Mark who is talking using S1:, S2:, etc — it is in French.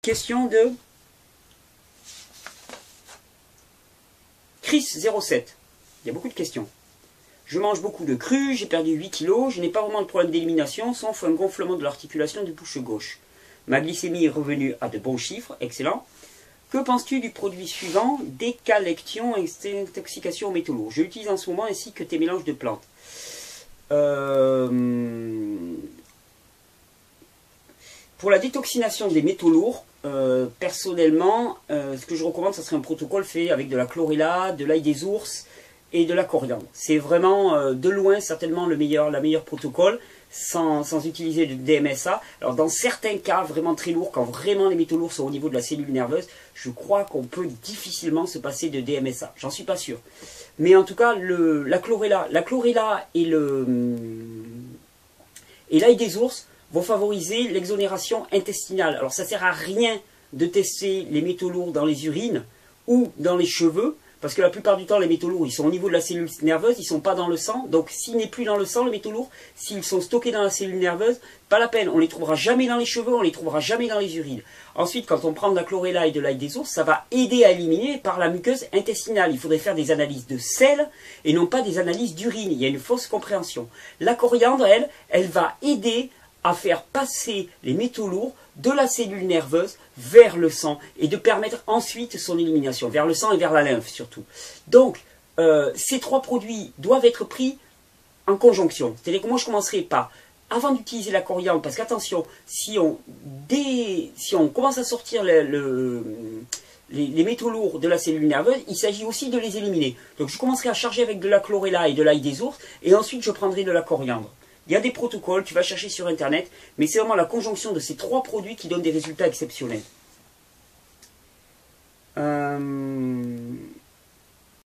S1: question de Chris07. Il y a beaucoup de questions. Je mange beaucoup de cru, j'ai perdu 8 kg, je n'ai pas vraiment de problème d'élimination, sauf un gonflement de l'articulation de bouche gauche. Ma glycémie est revenue à de bons chiffres, excellent. Que penses-tu du produit suivant, décalection et intoxication aux métaux lourds? Je l'utilise en ce moment ainsi que tes mélanges de plantes. Pour la détoxination des métaux lourds, personnellement, ce que je recommande, ce serait un protocole fait avec de la chlorella, de l'ail des ours et de la coriandre. C'est vraiment de loin certainement la meilleure protocole, sans utiliser de DMSA. Alors dans certains cas vraiment très lourds, quand vraiment les métaux lourds sont au niveau de la cellule nerveuse, je crois qu'on peut difficilement se passer de DMSA. J'en suis pas sûr. Mais en tout cas, la chlorella et l'ail des ours vont favoriser l'exonération intestinale. Alors ça sert à rien de tester les métaux lourds dans les urines ou dans les cheveux, parce que la plupart du temps, les métaux lourds, ils sont au niveau de la cellule nerveuse, ils ne sont pas dans le sang. Donc, s'ils n'est plus dans le sang, les métaux lourds, s'ils sont stockés dans la cellule nerveuse, pas la peine. On ne les trouvera jamais dans les cheveux, on ne les trouvera jamais dans les urines. Ensuite, quand on prend de la chlorella et de l'ail des ours, ça va aider à éliminer par la muqueuse intestinale. Il faudrait faire des analyses de sel et non pas des analyses d'urine. Il y a une fausse compréhension. La coriandre, elle va aider à faire passer les métaux lourds de la cellule nerveuse vers le sang et de permettre ensuite son élimination, vers le sang et vers la lymphe surtout. Donc, ces trois produits doivent être pris en conjonction. C'est-à-dire que moi je commencerai par, avant d'utiliser la coriandre, parce qu'attention, si on commence à sortir les métaux lourds de la cellule nerveuse, il s'agit aussi de les éliminer. Donc je commencerai à charger avec de la chlorella et de l'ail des ours, et ensuite je prendrai de la coriandre. Il y a des protocoles, tu vas chercher sur internet, mais c'est vraiment la conjonction de ces trois produits qui donne des résultats exceptionnels.